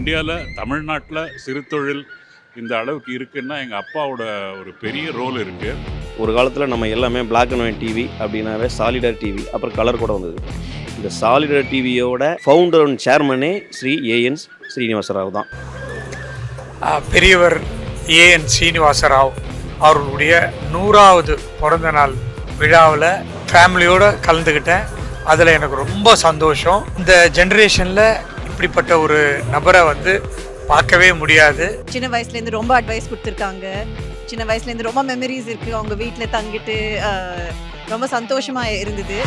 இந்தியாவில் தமிழ்நாட்டில் சிறு தொழில் இந்த அளவுக்கு இருக்குன்னா எங்கள் அப்பாவோட ஒரு பெரிய ரோல் இருக்குது. ஒரு காலத்தில் நம்ம எல்லாமே Black and White டிவி அப்படின்னாவே சாலிடர் டிவி, அப்புறம் கலர் கூட வந்தது. இந்த சாலிடர் டிவியோட ஃபவுண்டர் அண்ட் சேர்மனே ஸ்ரீ ஏஎன் ஸ்ரீனிவாசராவ் தான். பெரியவர் ஏஎன் ஸ்ரீனிவாசராவ் அவர்களுடைய 100வது பிறந்த நாள் விழாவில் ஃபேமிலியோடு கலந்துக்கிட்டேன். அதில் எனக்கு ரொம்ப சந்தோஷம். இந்த ஜென்ரேஷனில் இப்படிப்பட்ட ஒரு நபரை பார்க்கவே முடியாது. சின்ன வயசுலேருந்து ரொம்ப அட்வைஸ் கொடுத்துருக்காங்க. சின்ன வயசுலேருந்து ரொம்ப மெமரிஸ் இருக்குது. அவங்க வீட்டில் தங்கிட்டு ரொம்ப சந்தோஷமாக இருந்தது.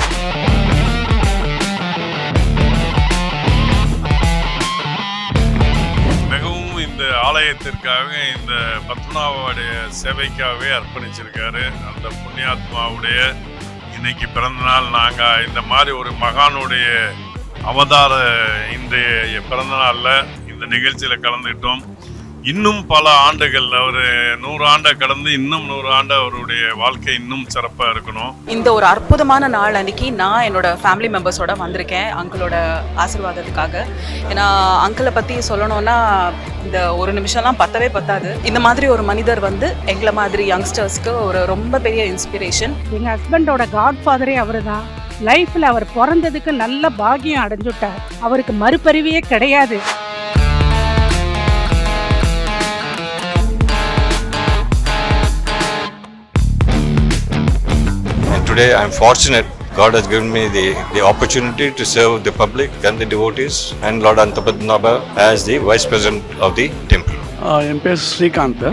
மிகவும் இந்த ஆலயத்திற்காக, இந்த பத்மநாபனுடைய சேவைக்காகவே அர்ப்பணிச்சிருக்காரு. அந்த புண்ணியாத்மாவுடைய இன்னைக்கு பிறந்தநாள். நாங்கள் இந்த மாதிரி ஒரு மகானுடைய அவதார இன்றைய பிறந்தநாளில் இந்த நிகழ்ச்சியில் கலந்துக்கிட்டோம். இன்னும் பல ஆண்டுகள், அவர் 100 ஆண்டை கடந்து இன்னும் 100 ஆண்டு அவருடைய வாழ்க்கை இன்னும் சிறப்பாக இருக்கணும். இந்த ஒரு அற்புதமான நாள் அன்னைக்கு நான் என்னோட ஃபேமிலி மெம்பர்ஸோட வந்திருக்கேன் அங்கிளோட ஆசீர்வாதத்துக்காக. ஏன்னா அங்கிளை பற்றி சொல்லணும்னா இந்த ஒரு நிமிஷம்லாம் பத்தாது. இந்த மாதிரி ஒரு மனிதர் எங்களை மாதிரி யங்ஸ்டர்ஸ்க்கு ஒரு ரொம்ப பெரிய இன்ஸ்பிரேஷன். எங்கள் ஹஸ்பண்டோட காட்ஃபாதரே அவர் தான். லைஃப்பில் அவர் பிறந்ததுக்கு நல்ல பாக்கியம் அடைஞ்சுட்டார். அவருக்கு மறுபறிவையே கிடையாது. Today I am fortunate. God has given me the opportunity to serve the public and the devotees and Lord Antapadmanabha as the Vice President of the temple. என் பேர் ஸ்ரீகாந்த்.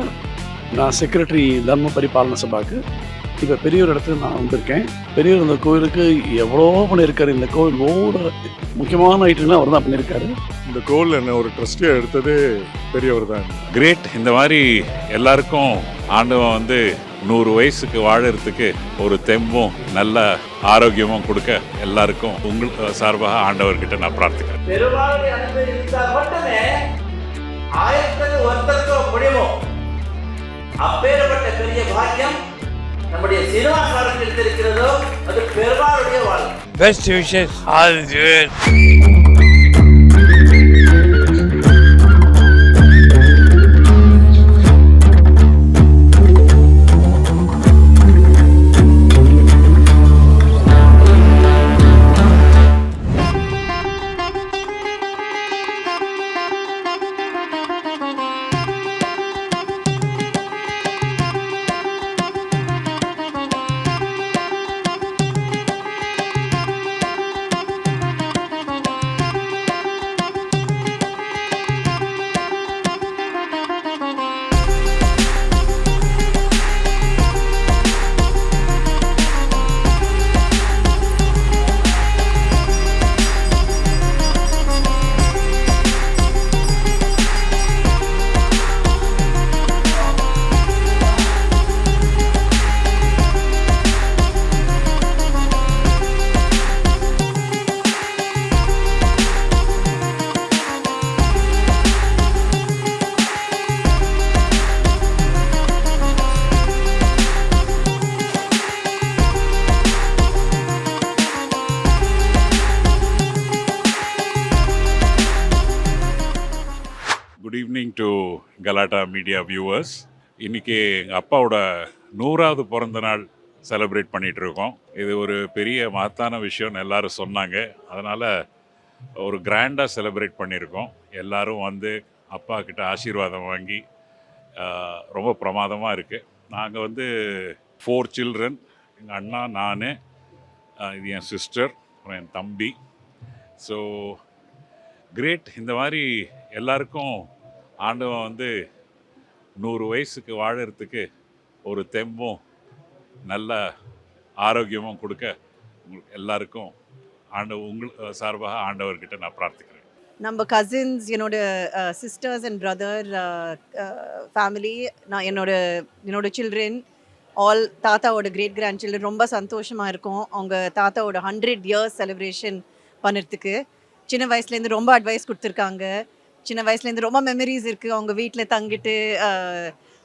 நான் செக்ரட்டரி தர்ம பரிபாலன சபாக்கு. இப்போ பெரியவர் இடத்துல நான் வந்திருக்கேன். பெரியவர் இந்த கோவிலுக்கு எவ்வளோ பண்ணியிருக்காரு. இந்த கோவில் ஒவ்வொரு முக்கியமான ஐட்டம்லாம் அவர் தான் பண்ணியிருக்காரு. இந்த கோவில் என்ன ஒரு ட்ரஸ்டியாக எடுத்ததே பெரியவர் தான். கிரேட். இந்த மாதிரி எல்லாருக்கும் ஆண்டவன் 100 வயசுக்கு வாழறதுக்கு ஒரு தெம்பும் நல்ல ஆரோக்கியமும் கொடுக்க எல்லாருக்கும் உங்கள் சார்பாக ஆண்டவர்கிட்ட நான் பிரார்த்திக்கிறேன். பெருமாளுடைய அன்பு இருந்தால் மட்டுமே ஆயிரத்துக்கு ஒருத்தருக்கு முடியுமோ. அப்பேற்பட்ட பெரிய பாக்கியம் நம்முடைய சீனிவாசனுக்கு இருக்கிறதோ அது பெருமாளுடைய வாழ்க்கை. Best wishes all good. Good evening to கலாட்டா மீடியா வியூவர்ஸ். இன்றைக்கி எங்கள் அப்பாவோட 100வது பிறந்த நாள் செலிப்ரேட் பண்ணிகிட்ருக்கோம். இது ஒரு பெரிய மகத்தான விஷயம்னு எல்லோரும் சொன்னாங்க. அதனால் ஒரு கிராண்டாக செலிப்ரேட் பண்ணியிருக்கோம். எல்லோரும் அப்பா கிட்ட ஆசீர்வாதம் வாங்கி ரொம்ப பிரமாதமாக இருக்குது. நாங்கள் 4 சில்ட்ரன். எங்கள் அண்ணா, நான், இது என் சிஸ்டர், அப்புறம் என் தம்பி. So great. இந்த மாதிரி எல்லாருக்கும் ஆண்டவன் 100 வயசுக்கு வாழறதுக்கு ஒரு தெம்பும் நல்ல ஆரோக்கியமும் கொடுக்க எல்லாருக்கும் உங்கள் சார்பாக ஆண்டவர்கிட்ட நான் பிரார்த்திக்கிறேன். நம்ம கசின்ஸ், என்னோட சிஸ்டர்ஸ் அண்ட் பிரதர் ஃபேமிலி, நான் என்னோட சில்ட்ரன், ஆல் தாத்தாவோட கிரேட் கிராண்ட் சில்ட்ரன் ரொம்ப சந்தோஷமாக இருக்கும். அவங்க தாத்தாவோட 100 இயர்ஸ் செலிப்ரேஷன் பண்ணுறதுக்கு. சின்ன வயசுலேருந்து ரொம்ப அட்வைஸ் கொடுத்துருக்காங்க. சின்ன வயசுலேருந்து ரொம்ப மெமரிஸ் இருக்குது. அவங்க வீட்டில் தங்கிட்டு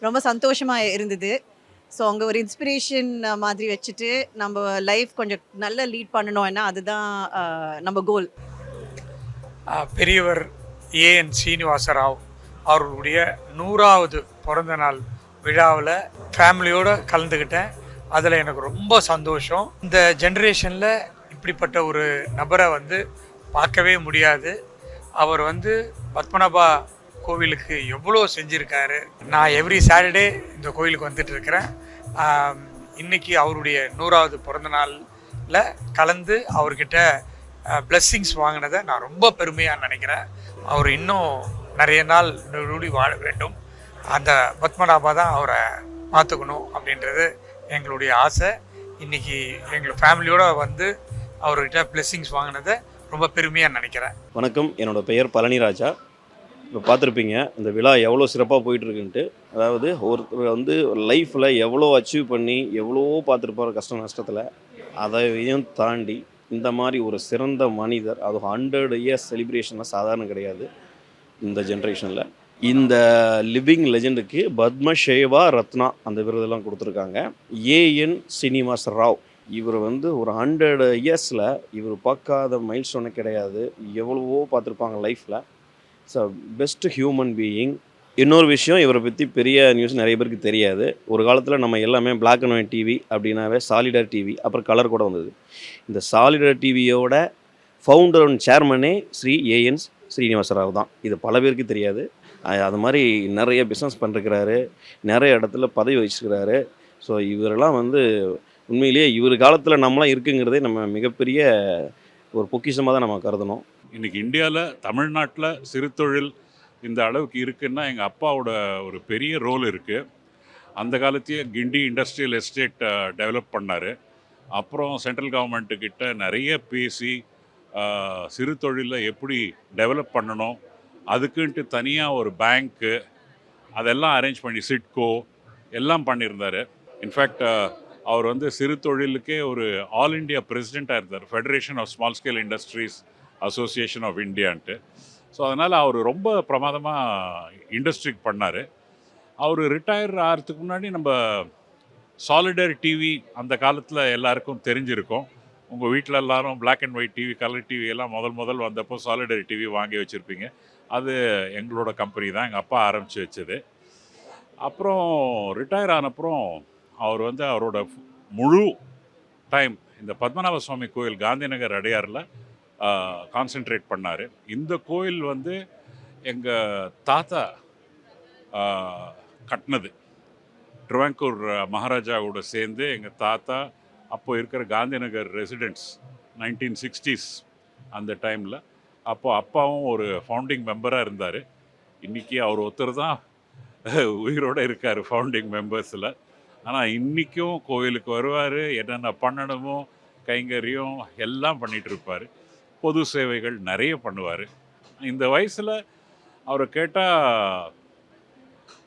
ரொம்ப சந்தோஷமாக இருந்தது. ஸோ அவங்க ஒரு இன்ஸ்பிரேஷன் மாதிரி வச்சுட்டு நம்ம லைஃப் கொஞ்சம் நல்லா லீட் பண்ணணும்னா அதுதான் நம்ம கோல். பெரியவர் ஏஎன் சீனிவாசராவ் அவர்களுடைய 100வது பிறந்த நாள் விழாவில் ஃபேமிலியோடு கலந்துக்கிட்டேன். அதில் எனக்கு ரொம்ப சந்தோஷம். இந்த ஜென்ரேஷனில் இப்படிப்பட்ட ஒரு நபரை வந்து பார்க்கவே முடியாது. அவர் வந்து பத்மநாபா கோவிலுக்கு எவ்வளோ செஞ்சுருக்காரு. நான் எவ்ரி சாட்டர்டே இந்த கோவிலுக்கு வந்துட்டு இருக்கிறேன். இன்றைக்கி அவருடைய 100வது பிறந்த நாளில் கலந்து அவர்கிட்ட பிளெஸ்ஸிங்ஸ் வாங்கினதை நான் ரொம்ப பெருமையாக நினைக்கிறேன். அவர் இன்னும் நிறைய நாள் நூடி வாழ வேண்டும். அந்த பத்மநாபா தான் அவரை பார்த்துக்கணும் அப்படின்றது எங்களுடைய ஆசை. இன்றைக்கி எங்கள் ஃபேமிலியோடு வந்து அவர்கிட்ட பிளெஸ்ஸிங்ஸ் வாங்கினதை ரொம்ப பெருமையாக நினைக்கிறேன். வணக்கம், என்னோடய பெயர் பழனிராஜா. இப்போ பார்த்துருப்பீங்க இந்த விழா எவ்வளோ சிறப்பாக போயிட்டுருக்குன்ட்டு. அதாவது ஒருத்தர் வந்து லைஃப்பில் எவ்வளோ அச்சீவ் பண்ணி எவ்வளோ பார்த்துருப்பார் கஷ்ட நஷ்டத்தில், அதையும் தாண்டி இந்த மாதிரி ஒரு சிறந்த மனிதர், அது 100 இயர்ஸ் செலிப்ரேஷன்லாம் சாதாரண கிடையாது இந்த ஜென்ரேஷனில். இந்த லிவிங் லெஜெண்டுக்கு பத்மசேவா ரத்னா அந்த விருதெல்லாம் கொடுத்துருக்காங்க. ஏஎன் சீனிவாச ராவ் இவர் வந்து ஒரு 100 இயர்ஸில் இவர் பார்க்காத மைல் ஸ்டோனே கிடையாது. எவ்வளவோ பார்த்துருப்பாங்க லைஃப்பில். So best human being. இன்னொரு விஷயம், இவரை பற்றி பெரிய நியூஸ் நிறைய பேருக்கு தெரியாது. ஒரு காலத்தில் நம்ம எல்லாமே பிளாக் அண்ட் ஒயிட் டிவி அப்படின்னாவே சாலிடர் டிவி, அப்புறம் கலர் கூட வந்தது. இந்த சாலிடர் டிவியோட ஃபவுண்டர் அண்ட் சேர்மனே ஸ்ரீ ஏஎன் ஸ்ரீனிவாசராவ் தான். இது பல பேருக்கு தெரியாது. அது மாதிரி நிறைய பிஸ்னஸ் பண்ணிருக்கிறாரு, நிறைய இடத்துல பதவி வச்சுருக்கிறாரு. ஸோ இவரெல்லாம் வந்து உண்மையிலேயே இவர் காலத்தில் நம்மளாம் இருக்குங்கிறதே நம்ம மிகப்பெரிய ஒரு பொக்கிஷமாக தான் நம்ம கருதணும். இன்றைக்கி இந்தியாவில் தமிழ்நாட்டில் சிறு தொழில் இந்த அளவுக்கு இருக்குன்னா எங்கள் அப்பாவோட ஒரு பெரிய ரோல் இருக்குது. அந்த காலத்தையே கிண்டி இண்டஸ்ட்ரியல் எஸ்டேட் டெவலப் பண்ணார். அப்புறம் சென்ட்ரல் கவர்மெண்ட்டுக்கிட்ட நிறைய பேசி சிறு தொழிலில் எப்படி டெவலப் பண்ணணும், அதுக்குன்ட்டு தனியாக ஒரு பேங்க்கு அதெல்லாம் அரேஞ்ச் பண்ணி சிட்கோ எல்லாம் பண்ணியிருந்தார். இன்ஃபேக்ட் அவர் வந்து சிறு தொழிலுக்கே ஒரு ஆல் இண்டியா பிரசிடெண்ட்டாக இருந்தார், federation of small scale industries association of இந்தியான்ட்டு. ஸோ அதனால் அவர் ரொம்ப பிரமாதமாக இண்டஸ்ட்ரிக்கு பண்ணார். அவர் ரிட்டையர் ஆகிறதுக்கு முன்னாடி நம்ம சாலிடர் டிவி அந்த காலத்தில் எல்லாருக்கும் தெரிஞ்சிருக்கும். உங்கள் வீட்டில் எல்லாரும் black and white TV, colour TV எல்லாம் முதல் வந்தப்போ சாலிடர் டிவி வாங்கி வச்சுருப்பீங்க. அது எங்களோட கம்பெனி தான், எங்கள் அப்பா ஆரம்பித்து வச்சது. அப்புறம் ரிட்டையர் ஆனப்புறம் அவர் வந்து அவரோட முழு டைம் இந்த பத்மநாப சுவாமி கோயில் காந்திநகர் அடையாரில் கான்சென்ட்ரேட் பண்ணார். இந்த கோயில் வந்து எங்கள் தாத்தா கட்டினது. ட்ரிவாங்கூர் மகாராஜாவோட சேர்ந்து எங்கள் தாத்தா அப்போ இருக்கிற காந்திநகர் ரெசிடென்ட்ஸ் 1960s அந்த டைமில். அப்போது அப்பாவும் ஒரு ஃபவுண்டிங் மெம்பராக இருந்தார். இன்றைக்கி அவர் ஒருத்தர் தான் உயிரோடு இருக்கார் ஃபவுண்டிங் மெம்பர்ஸில். ஆனால் இன்றைக்கும் கோயிலுக்கு வருவார், என்னென்ன பண்ணணுமோ கைங்கரியம் எல்லாம் பண்ணிகிட்ருப்பார். பொது சேவைகள் நிறைய பண்ணுவார். இந்த வயசில் அவரை கேட்டால்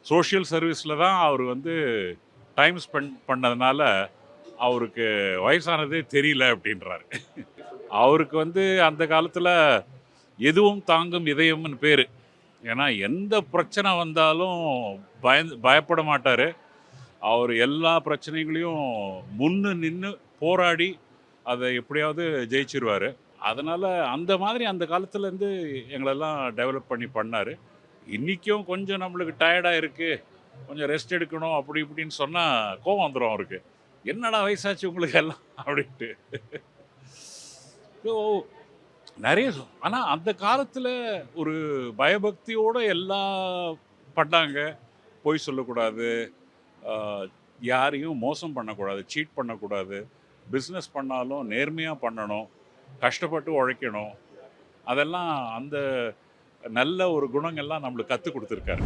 சோஷியல் சர்வீஸில் தான் அவர் வந்து டைம் ஸ்பெண்ட் பண்ணதுனால அவருக்கு வயசானதே தெரியல அப்படின்றாரு. அவருக்கு வந்து அந்த காலத்தில் எதுவும் தாங்கும் இதயம்னு பேர். ஏன்னா எந்த பிரச்சனை வந்தாலும் பயப்பட மாட்டார். அவர் எல்லா பிரச்சனைகளையும் முன்னு நின்று போராடி அதை எப்படியாவது ஜெயிச்சிருவார். அதனால் அந்த மாதிரி அந்த காலத்துலேருந்து எங்களெல்லாம் டெவலப் பண்ணார். இன்றைக்கும் கொஞ்சம் நம்மளுக்கு டயர்டாக இருக்குது, கொஞ்சம் ரெஸ்ட் எடுக்கணும் அப்படி இப்படின்னு சொன்னால் கோவம் வந்துடும் அவருக்கு. என்னடா வயசாச்சு உங்களுக்கு எல்லாம் அப்படின்ட்டு. ஸோ நிறைய ஆனால் அந்த காலத்தில் ஒரு பயபக்தியோடு எல்லாம் பண்ணாங்க. பொய் சொல்லக்கூடாது, யாரையும் மோசம் பண்ணக்கூடாது, சீட் பண்ணக்கூடாது, பிஸ்னஸ் பண்ணாலும் நேர்மையாக பண்ணணும், கஷ்டப்பட்டு உழைக்கணும். அதெல்லாம் அந்த நல்ல ஒரு குணங்கள்லாம் நம்மளுக்கு கற்றுக் கொடுத்துருக்காரு.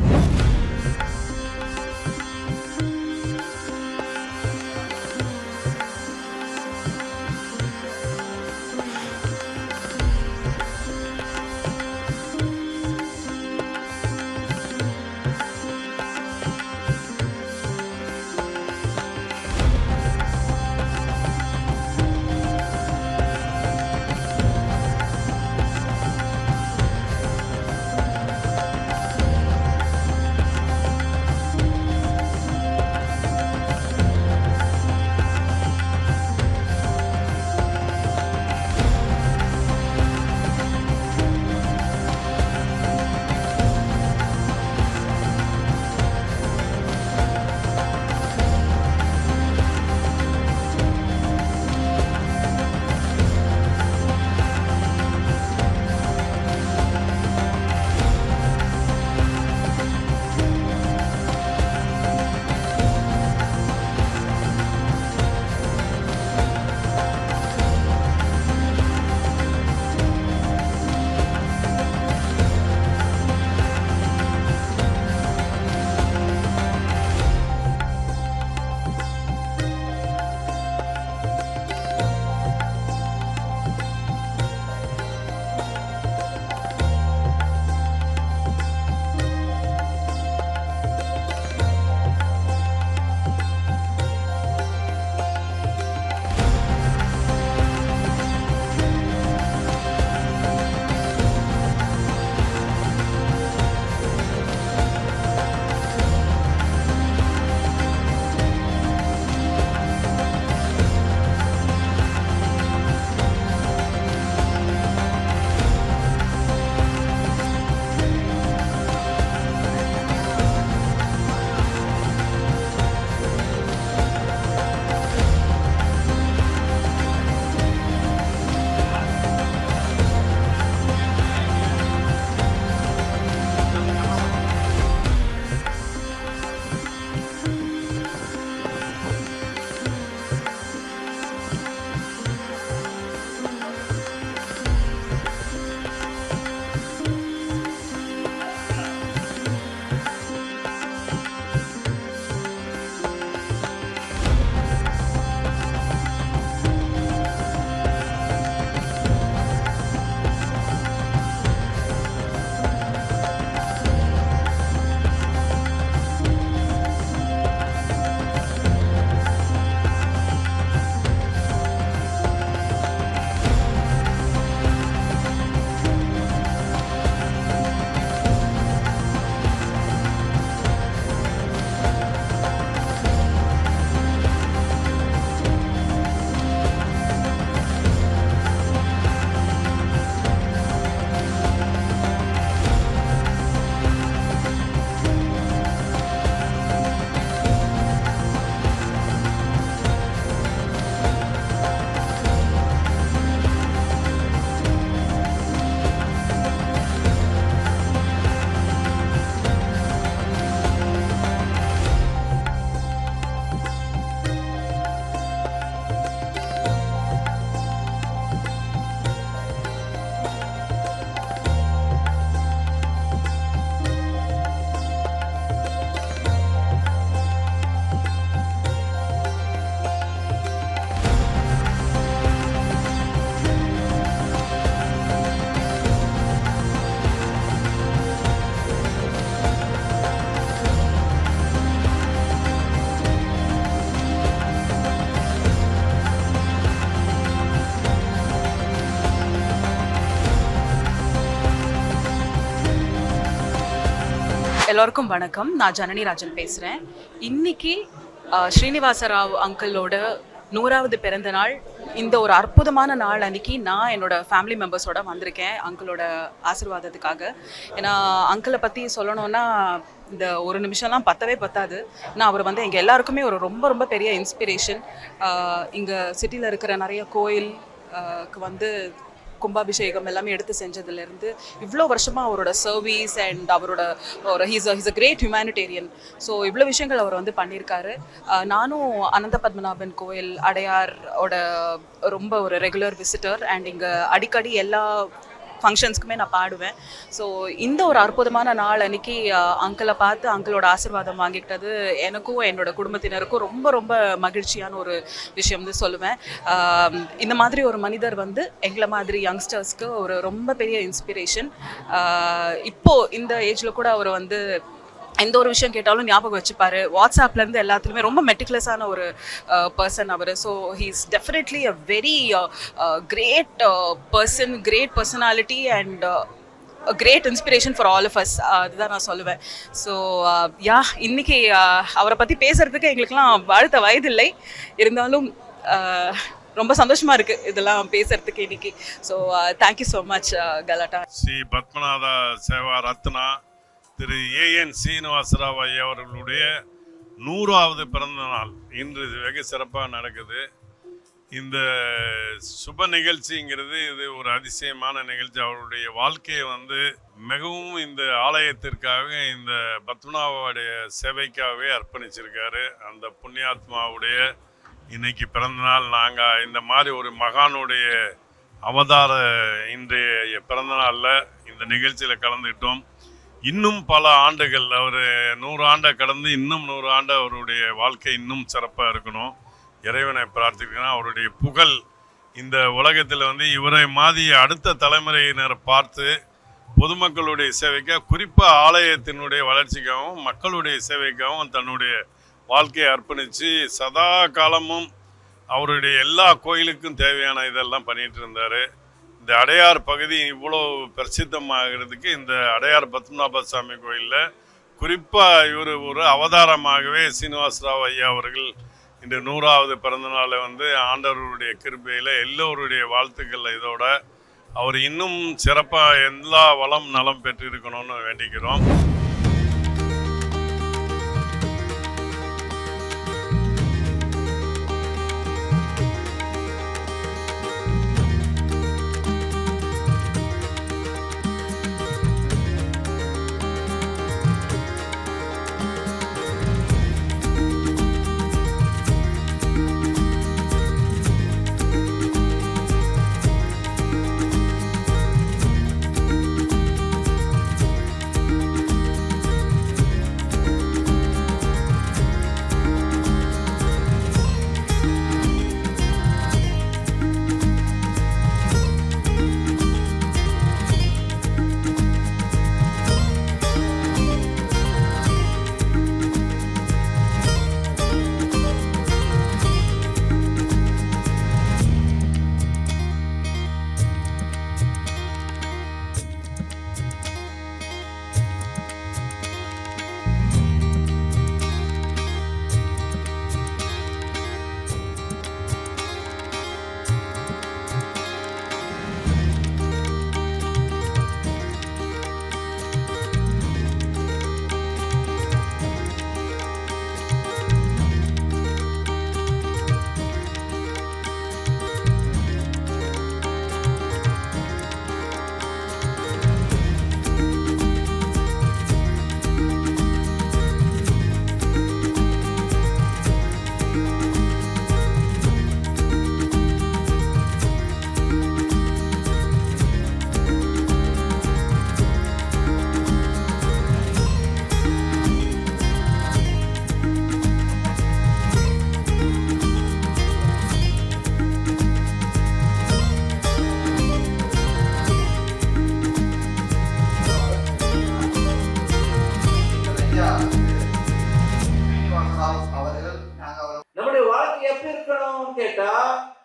எல்லோருக்கும் வணக்கம். நான் ஜனனி ராஜன் பேசுகிறேன். இன்னைக்கு ஸ்ரீனிவாச ராவ் அங்கிளோட 100வது பிறந்த நாள். இந்த ஒரு அற்புதமான நாள் அன்னைக்கு நான் என்னோட ஃபேமிலி மெம்பர்ஸோட வந்திருக்கேன் அங்கிளோட ஆசீர்வாதத்துக்காக. ஏன்னா அங்கிளை பற்றி சொல்லணும்னா இந்த ஒரு நிமிஷம்லாம் பத்தவே பத்தாது. நான் அவர் வந்து எங்கள் எல்லாருக்குமே ஒரு ரொம்ப ரொம்ப பெரிய இன்ஸ்பிரேஷன். இங்கே சிட்டியில் இருக்கிற நிறைய கோயிலுக்கு வந்து கும்பாபிஷேகம் எல்லாமே எடுத்து செஞ்சதுலேருந்து இவ்வளோ வருஷமாக அவரோட சர்வீஸ் அண்ட் அவரோட ஒரு he's a great humanitarian. So இவ்வளோ விஷயங்கள் அவர் வந்து பண்ணியிருக்காரு. நானும் அனந்த பத்மநாபன் கோயில் அடையாரோட ரொம்ப ஒரு ரெகுலர் விசிட்டர் அண்ட் இங்கே அடிக்கடி எல்லா ஃபங்க்ஷன்ஸ்க்குமே நான் பாடுவேன். ஸோ இந்த ஒரு அற்புதமான நாள் அன்னைக்கு அங்கிளை பார்த்து அங்கிளோட ஆசீர்வாதம் வாங்கிக்கிட்டது எனக்கும் என்னோட குடும்பத்தினருக்கும் ரொம்ப ரொம்ப மகிழ்ச்சியான ஒரு விஷயம் வந்து சொல்லுவேன். இந்த மாதிரி ஒரு மனிதர் வந்து எங்களை மாதிரி யங்ஸ்டர்ஸ்க்கு ஒரு ரொம்ப பெரிய இன்ஸ்பிரேஷன். இப்போது இந்த ஏஜில் கூட அவர் வந்து எந்த ஒரு விஷயம் கேட்டாலும் ஞாபகம் வச்சுப்பாரு. வாட்ஸ்அப்லேருந்து எல்லாத்துலேயுமே ரொம்ப மெட்டிகுலஸான ஒரு பர்சன் அவர். So he is definitely a very great person, great personality and a great inspiration for all of us. அதுதான் நான் சொல்லுவேன். ஸோ இன்னைக்கு அவரை பற்றி பேசுகிறதுக்கு எங்களுக்கெல்லாம் வாழ்த்த வயதில்லை. இருந்தாலும் ரொம்ப சந்தோஷமாக இருக்குது இதெல்லாம் பேசுகிறதுக்கு இன்னைக்கு. ஸோ தேங்க்யூ ஸோ மச் கலாட்டா. ஸ்ரீ பத்மநாத சேவா ரத்னா திரு ஏஎன் சீனிவாசராவ் ஐயா அவர்களுடைய 100வது பிறந்த நாள் இன்று வெகு சிறப்பாக நடக்குது. இந்த சுப நிகழ்ச்சிங்கிறது இது ஒரு அதிசயமான நிகழ்ச்சி. அவருடைய வாழ்க்கையை வந்து மிகவும் இந்த ஆலயத்திற்காக, இந்த பத்மநாபனுடைய சேவைக்காகவே அர்ப்பணிச்சிருக்காரு. அந்த புண்ணியாத்மாவுடைய இன்னைக்கு பிறந்தநாள். நாங்கள் இந்த மாதிரி ஒரு மகானுடைய அவதார இன்றைய பிறந்தநாளில் இந்த நிகழ்ச்சியில் கலந்துக்கிட்டோம். இன்னும் பல ஆண்டுகள் அவர் 100 ஆண்டை கடந்து இன்னும் 100 ஆண்டு அவருடைய வாழ்க்கை இன்னும் சிறப்பாக இருக்கணும். இறைவனை பிரார்த்திக்கணும். அவருடைய புகழ் இந்த உலகத்தில் வந்து இவரை மாதிரி அடுத்த தலைமுறையினரை பார்த்து பொதுமக்களுடைய சேவைக்காக, குறிப்பாக ஆலயத்தினுடைய வளர்ச்சிக்காகவும் மக்களுடைய சேவைக்காகவும் தன்னுடைய வாழ்க்கையை அர்ப்பணித்து சதா காலமும் அவருடைய எல்லா கோயிலுக்கும் தேவையான இதெல்லாம் பண்ணிகிட்டு இருந்தார். இந்த அடையார் பகுதி இவ்வளோ பிரசித்தமாகிறதுக்கு இந்த அடையார் பத்மநாப சாமி கோயிலில் குறிப்பாக இவர் ஒரு அவதாரமாகவே சீனிவாசராவ் ஐயா அவர்கள் இந்த 100வது பிறந்தநாளை வந்து ஆண்டவருடைய கிருபையில் எல்லோருடைய வாழ்த்துக்கள் இதோட அவர் இன்னும் சிறப்பாக எல்லா வளம் நலம் பெற்றிருக்கணும்னு வேண்டிக்கிறோம்.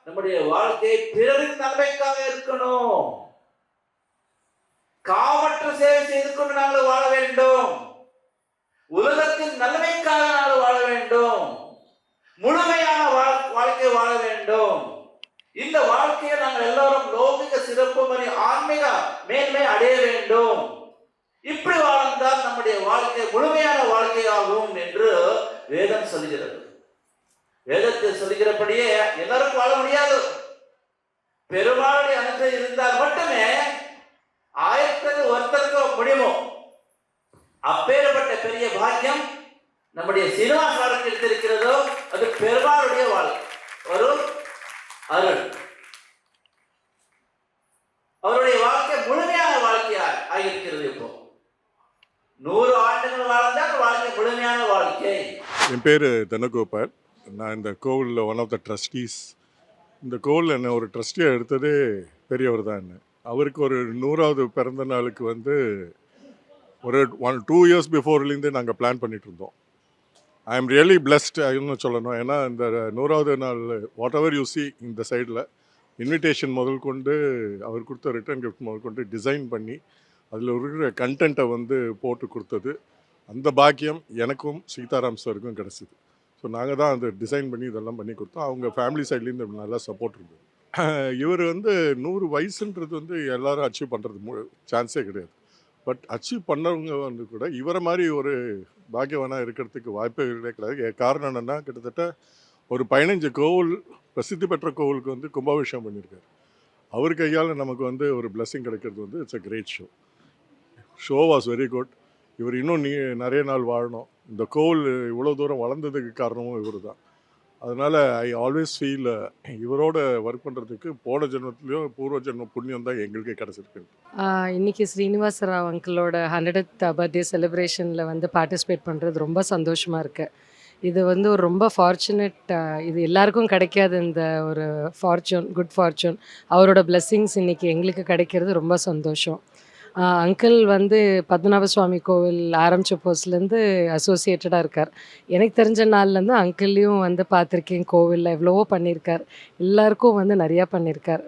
நம்முடைய வாழ்க்கை பிறரின் நன்மைக்காக இருக்கணும். காவற்ற சேவை செய்து கொண்டு நாங்கள் வாழ வேண்டும். உலகத்தின் நன்மைக்காக நாங்கள் வாழ வேண்டும், முழுமையான வாழ்க்கை வாழ வேண்டும். இந்த வாழ்க்கையை நாங்கள் எல்லாரும் லௌகிக சிறப்பு மாதிரி ஆன்மீக மேன்மை அடைய வேண்டும். இப்படி வாழ்ந்தால் நம்முடைய வாழ்க்கை முழுமையான வாழ்க்கையாகும் என்று வேதம் சொல்கிறது. வேதத்தில் சொல்கிறபடியே எல்லாருக்கும் வாழ முடியாது. பெருமாளுடைய அனுகிரகம் இருந்தால் மட்டுமே ஆயிரத்துக்கு ஒருத்தருக்கு முடியுமோ. அப்பேற்பட்ட பெரிய பாக்கியம் நம்முடைய சீனிவாசனுக்கு எடுத்திருக்கிறதோ அது பெருமாளுடைய ஒரு அருள். அவருடைய வாழ்க்கை முழுமையான வாழ்க்கையாக ஆகியிருக்கிறது. இப்போ 100 ஆண்டுகள் வாழ்ந்தால் வாழ்க்கை முழுமையான வாழ்க்கை. என் பேர் தனகோபால். நான் இந்த கோவிலில் ஒன் ஆஃப் த ட்ரஸ்டீஸ். இந்த கோவிலில் என்ன ஒரு ட்ரஸ்டியாக எடுத்ததே பெரியவர் தான். என்ன அவருக்கு ஒரு 100வது பிறந்த நாளுக்கு வந்து ஒரு 2 இயர்ஸ் பிஃபோர்லேருந்தே நாங்கள் பிளான் பண்ணிகிட்டு இருந்தோம். ஐ எம் ரியலி பிளஸ்ட் இன்னும் சொல்லணும். ஏன்னா இந்த 100வது நாள் வாட் எவர் யூ சி இந்த சைடில் இன்விடேஷன் முதல் கொண்டு அவர் கொடுத்த ரிட்டர்ன் கிஃப்ட் முதல் கொண்டு டிசைன் பண்ணி அதில் இருக்கிற கண்டென்ட்டை வந்து போட்டு கொடுத்தது, அந்த பாக்கியம் எனக்கும் சீதாராம் சாருக்கும் கிடச்சிது. ஸோ நாங்கள் தான் அதை டிசைன் பண்ணி இதெல்லாம் பண்ணி கொடுத்தோம். அவங்க ஃபேமிலி சைட்லேருந்து நல்லா சப்போர்ட் இருந்தது. இவர் வந்து 100 வயசுன்றது வந்து எல்லாரும் அச்சீவ் பண்ணுறது சான்ஸே கிடையாது. பட் அச்சீவ் பண்ணவங்க வந்து கூட இவரை மாதிரி ஒரு பாக்கியவானாக இருக்கிறதுக்கு வாய்ப்பே கிடையாது. காரணம் என்னென்னா கிட்டத்தட்ட ஒரு 15 கோவில் பிரசித்தி பெற்ற கோவிலுக்கு வந்து கும்பாபிஷேகம் பண்ணியிருக்காரு. அவர் கையால் நமக்கு வந்து ஒரு பிளெஸிங் கிடைக்கிறது வந்து it's a great show was very good. இவர் இன்னும் நிறைய நாள் வாழணும். இந்த கோவில் இவ்வளோ தூரம் வளர்ந்ததுக்கு காரணமும் இவர் தான். அதனால் ஐ ஆல்வேஸ் ஃபீல் இவரோட ஒர்க் பண்ணுறதுக்கு போன ஜென்மத்துலேயும் பூர்வ ஜென்ம புண்ணியம் தான் எங்களுக்கு கிடச்சிருக்கு. இன்றைக்கி ஸ்ரீனிவாச ராவ் அங்கிளோட 100th பர்த்டே செலிப்ரேஷனில் வந்து பார்ட்டிசிபேட் பண்ணுறது ரொம்ப சந்தோஷமாக இருக்குது. இது வந்து ஒரு ரொம்ப ஃபார்ச்சுனேட், இது எல்லாருக்கும் கிடைக்காது இந்த ஒரு குட் ஃபார்ச்சூன். அவரோட பிளெஸ்ஸிங்ஸ் இன்றைக்கி எங்களுக்கு கிடைக்கிறது ரொம்ப சந்தோஷம். அங்கிள் வந்து பத்மநாப சுவாமி கோவில் ஆரம்பித்த போஸ்ட்லேருந்து அசோசியேட்டடாக இருக்கார். எனக்கு தெரிஞ்ச நாள்லேருந்து அங்கிள்லையும் வந்து பார்த்துருக்கேன். கோவிலில் எவ்வளவோ பண்ணியிருக்கார், எல்லாருக்கும் வந்து நிறையா பண்ணியிருக்கார்.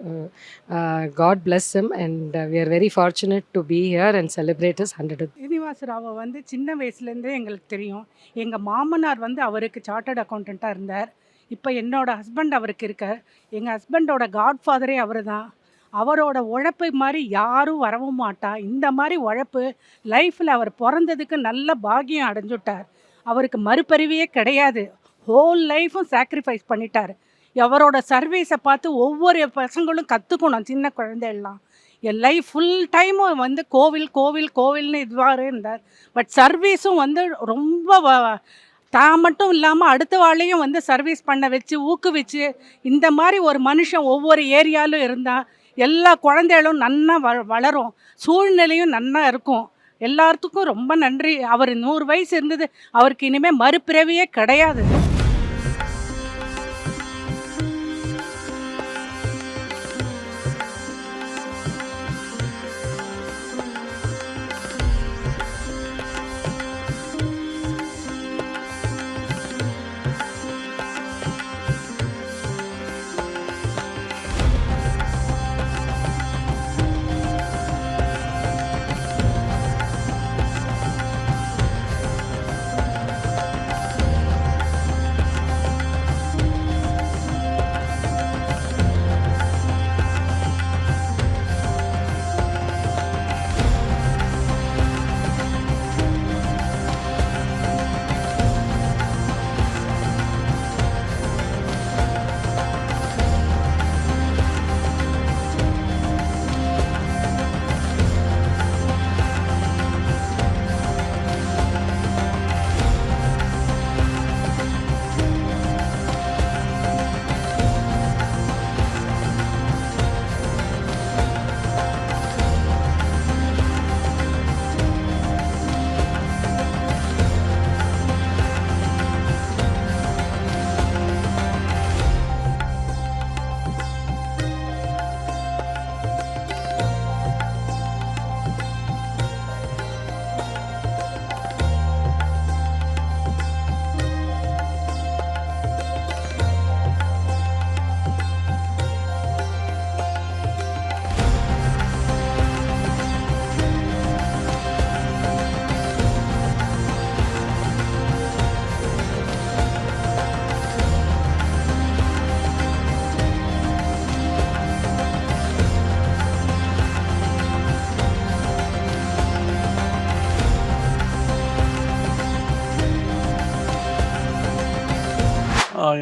God bless him and we are very fortunate to be here and celebrate his 100th. Srinivasa ராவை வந்து சின்ன வயசுலேருந்தே எங்களுக்கு தெரியும். எங்கள் மாமனார் வந்து அவருக்கு சார்ட்டர்ட் அக்கௌண்டண்ட்டாக இருந்தார். இப்போ என்னோட ஹஸ்பண்ட் அவருக்கு இருக்கார். எங்கள் ஹஸ்பண்டோட காட்ஃபாதரே அவர் தான். அவரோட உழைப்பு மாதிரி யாரும் வரவும் மாட்டா. இந்த மாதிரி உழைப்பு லைஃப்பில் அவர் பிறந்ததுக்கு நல்ல பாக்கியம் அடைஞ்சுட்டார். அவருக்கு மறுபறிவையே கிடையாது. ஹோல் லைஃப்பும் சாக்ரிஃபைஸ் பண்ணிட்டார். அவரோட சர்வீஸை பார்த்து ஒவ்வொரு பசங்களும் கற்றுக்கணும். சின்ன குழந்தையெல்லாம் என் லைஃப் ஃபுல் டைமும் வந்து கோவில் கோவில் கோவில்னு இதுவாக இருந்தார். பட் சர்வீஸும் வந்து ரொம்ப தான் மட்டும் இல்லாமல் அடுத்த வாழையும் வந்து சர்வீஸ் பண்ண வச்சு ஊக்குவிச்சு, இந்த மாதிரி ஒரு மனுஷன் ஒவ்வொரு ஏரியாலும் இருந்தால் எல்லா குழந்தைகளும் நன்னா வளரும், சூழ்நிலையும் நன்னா இருக்கும். எல்லாத்துக்கும் ரொம்ப நன்றி. அவர் 100 வயசு இருந்தது, அவருக்கு இனிமேல் மறுபிறவியே கிடையாது.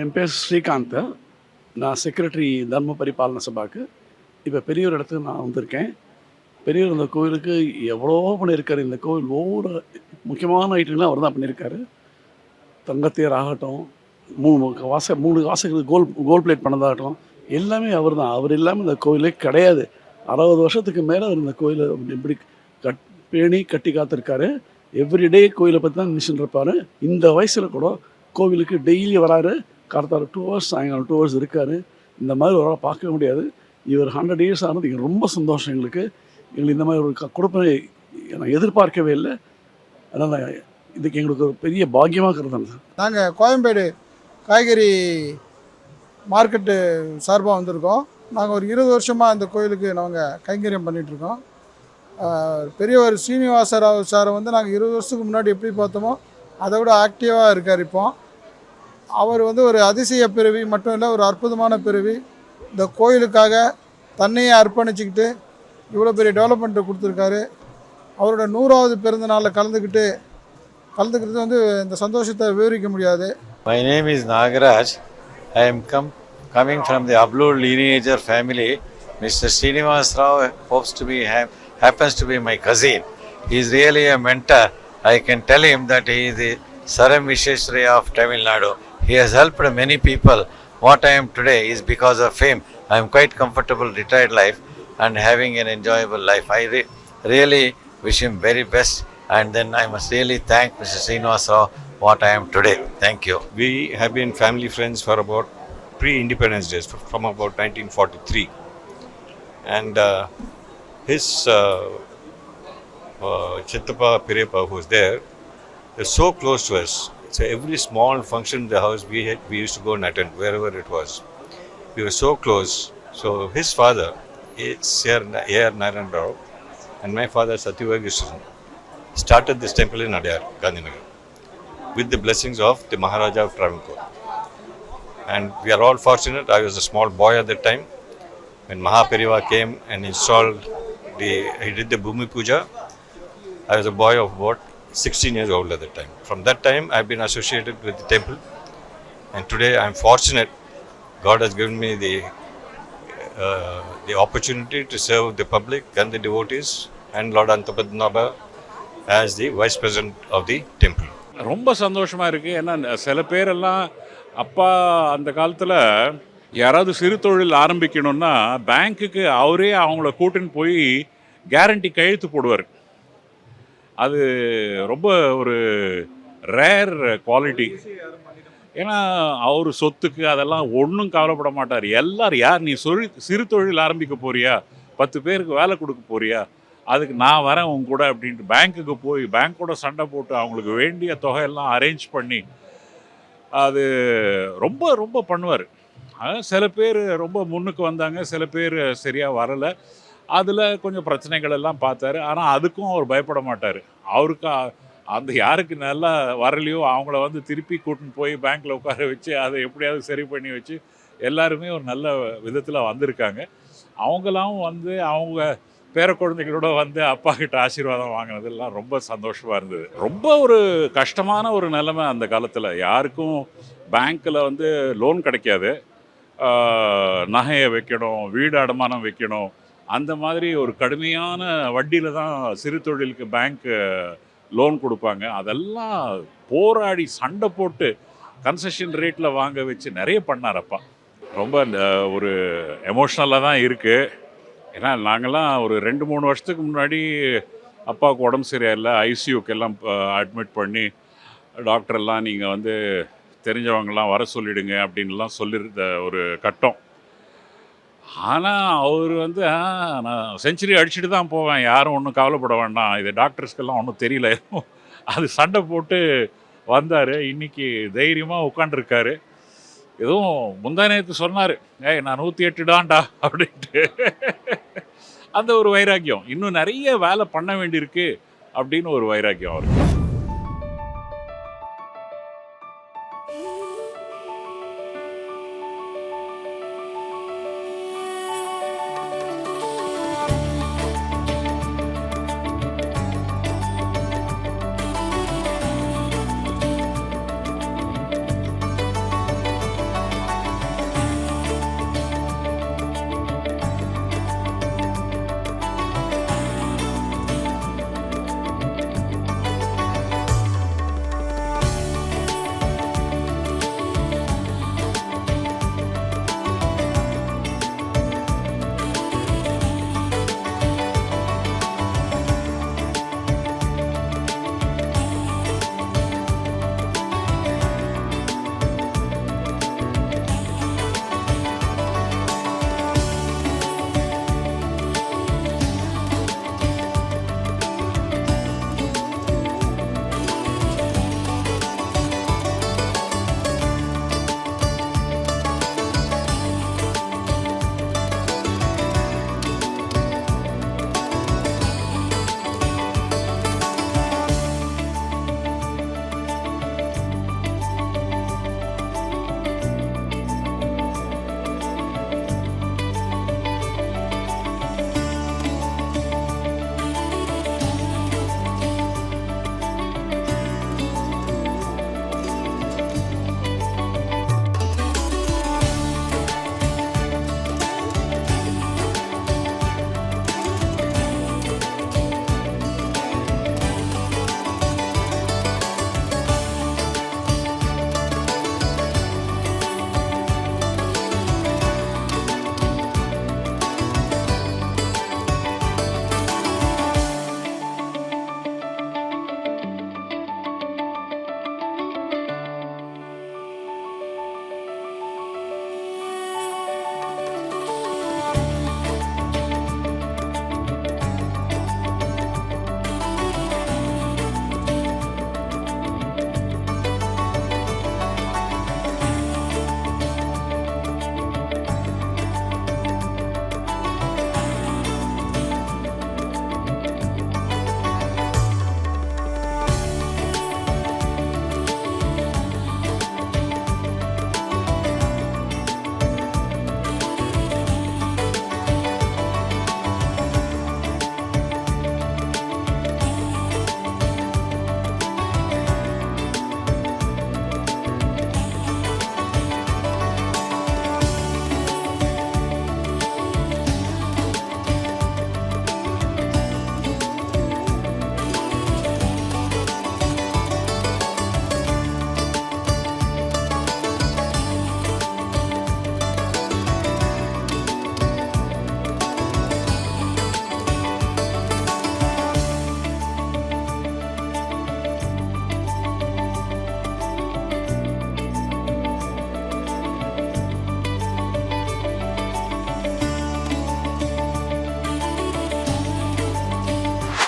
என் பேர் ஸ்ரீகாந்த். நான் செக்ரட்டரி தர்ம பரிபாலன சபாக்கு. இப்போ பெரியோர் இடத்துக்கு நான் வந்திருக்கேன். பெரியோர் இந்த கோவிலுக்கு எவ்வளோ பண்ணியிருக்காரு. இந்த கோவில் ஒவ்வொரு முக்கியமான ஐட்டங்களும் அவர் தான் பண்ணியிருக்காரு. தங்கத்தேர் ஆகட்டும், 3 வாசகங்களுக்கு கோல் பிளேட் பண்ணதாகட்டும், எல்லாமே அவர் தான். அவர் இல்லாமல் இந்த கோவிலே கிடையாது. 60 வருஷத்துக்கு மேலே அவர் இந்த கோயிலை இப்படி பேணி கட்டி காத்திருக்காரு. எவ்ரிடே கோயிலை பற்றி தான் நினச்சிட்டு இருப்பார். இந்த வயசில் கூட கோவிலுக்கு டெய்லி வராரு. காலத்தால் 2 hours, சாயங்காலம் 2 hours இருக்கார். இந்த மாதிரி ஒரு பார்க்க முடியாது. இவர் 100 years ஆனது எங்களுக்கு ரொம்ப சந்தோஷம். எங்களுக்கு இந்த மாதிரி ஒரு கொடுப்பனை நான் எதிர்பார்க்கவே இல்லை. அதனால் இதுக்கு எங்களுக்கு ஒரு பெரிய பாக்கியமாக கருதுறேன் சார். நாங்கள் கோயம்பேடு காய்கறி மார்க்கெட்டு சார்பாக வந்திருக்கோம். நாங்கள் ஒரு 20 வருஷமாக இந்த கோயிலுக்கு நாங்கள் கைங்கரியம் பண்ணிகிட்ருக்கோம். பெரியவர் ஸ்ரீனிவாச ராவ் சாரை வந்து நாங்கள் 20 வருஷத்துக்கு முன்னாடி எப்படி பார்த்தோமோ அதை விட ஆக்டிவாக இருக்கார். இப்போ அவர் வந்து ஒரு அதிசய பிறவி மட்டும் இல்லை, ஒரு அற்புதமான பிறவி. இந்த கோயிலுக்காக தன்னையே அர்ப்பணிச்சுக்கிட்டு இவ்வளோ பெரிய டெவலப்மெண்ட்டை கொடுத்துருக்காரு. அவரோட 100வது பிறந்த நாளில் கலந்துக்கிறது வந்து இந்த சந்தோஷத்தை விவரிக்க முடியாது. My name is Nagaraj. I am coming from the Ablur lineager family. Mr. Srinivas Rao happens to be my cousin. He is really a mentor. I can tell him that he is the Saram Visheshwaraya of Tamil Nadu. He has helped many people. What I am today is because of him. I am quite comfortable retired life and having an enjoyable life. I really wish him very best, and then I must really thank Mr. Srinivas Rao what I am today. Thank you. We have been family friends for about pre-independence days, from about 1943. And his Chittappa Piriyappa, who was there, is so close to us. So every small function in the house we used to go and attend, wherever it was. We were so close. So his father is A.R. Narayan Rao, and my father Satyavagishran started this temple in Adyar, Gandhinagar, with the blessings of the Maharaja of Travancore. And we are all fortunate. I was a small boy at that time when Mahaperiva came and installed he did the Bhumi Puja. I was a boy of about 16 years old at that time. From that time, I've been associated with the temple, and today I'm fortunate. God has given me the opportunity to serve the public and the devotees, and Lord Antapadmanabha as the Vice President of the temple. ரொம்ப சந்தோஷமாக இருக்குது. ஏன்னா சில பேரெல்லாம் அப்பா அந்த காலத்தில் யாராவது சிறு தொழில் ஆரம்பிக்கணும்னா பேங்க்குக்கு அவரே அவங்கள கூட்டின்னு போய் கேரண்டி கையெழுத்து போடுவார். அது ரொம்ப ஒரு ரேர் குவாலிட்டி. ஏன்னா அவர் சொத்துக்கு அதெல்லாம் ஒன்றும் கவலைப்பட மாட்டார். எல்லாரும் யார் நீ சிறு தொழில் ஆரம்பிக்க போறியா, 10 பேருக்கு வேலை கொடுக்க போறியா, அதுக்கு நான் வரேன் உங்க கூட அப்படின்ட்டு பேங்க்குக்கு போய் பேங்க்கோட சண்டை போட்டு அவங்களுக்கு வேண்டிய தொகையெல்லாம் அரேஞ்ச் பண்ணி அது ரொம்ப ரொம்ப பண்ணுவார். சில பேர் ரொம்ப முன்னுக்கு வந்தாங்க, சில பேர் சரியாக வரலை. அதில் கொஞ்சம் பிரச்சனைகள் எல்லாம் பார்த்தாரு. ஆனால் அதுக்கும் அவர் பயப்பட மாட்டார். அவருக்கு அந்த யாருக்கு நல்லா வரலையோ அவங்கள வந்து திருப்பி கூட்டின்னு போய் பேங்க்கில் உட்கார வச்சு அதை எப்படியாவது சரி பண்ணி வச்சு எல்லாருமே ஒரு நல்ல விதத்தில் வந்திருக்காங்க. அவங்களாம் வந்து அவங்க பேர குழந்தைகளோட வந்து அப்பா கிட்ட ஆசீர்வாதம் வாங்கினதெல்லாம் ரொம்ப சந்தோஷமாக இருந்தது. ரொம்ப ஒரு கஷ்டமான ஒரு நிலைமை அந்த காலத்தில். யாருக்கும் பேங்க்கில் வந்து லோன் கிடைக்காது. நகையை வைக்கணும், வீடு அடமானம் வைக்கணும், அந்த மாதிரி ஒரு கடுமையான வட்டியில் தான் சிறு தொழிலுக்கு பேங்க் லோன் கொடுப்பாங்க. அதெல்லாம் போராடி சண்டை போட்டு கன்செஷன் ரேட்டில் வாங்க வச்சு நிறைய பண்ணார் அப்பா. ரொம்ப ஒரு எமோஷ்னலாக தான் இருக்குது. ஏன்னா நாங்கள்லாம் ஒரு 2-3 வருஷத்துக்கு முன்னாடி அப்பாவுக்கு உடம்பு சரியாயில்லை, ஐசியூக்கு எல்லாம் அட்மிட் பண்ணி டாக்டரெல்லாம் நீங்கள் வந்து தெரிஞ்சவங்கலாம் வர சொல்லிடுங்க அப்படின்லாம் சொல்லியிருந்த ஒரு கட்டம். ஆனால் அவர் வந்து நான் செஞ்சுரி அடிச்சுட்டு தான் போவேன், யாரும் ஒன்றும் கவலைப்பட வேண்டாம், இது டாக்டர்ஸ்க்கெல்லாம் ஒன்றும் தெரியல, அது சண்டை போட்டு வந்தார். இன்றைக்கி தைரியமாக உட்காண்டிருக்காரு. எதுவும் முந்தா நேற்று சொன்னார், நான் 108 தான்டா அப்படின்ட்டு. அந்த ஒரு வைராக்கியம், இன்னும் நிறைய வேலை பண்ண வேண்டியிருக்கு அப்படின்னு ஒரு வைராக்கியம் அவருக்கு.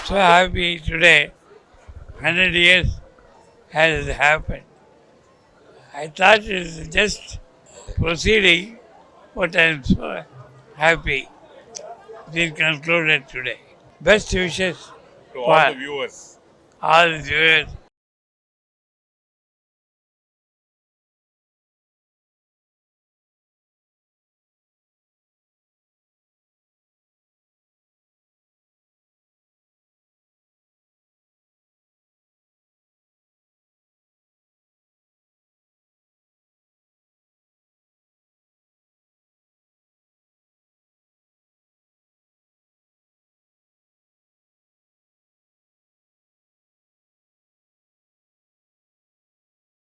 so happy today. 100 years has happened. I thought it was just proceeding, but I am so happy. It concluded today. Best wishes To for all the viewers. all the viewers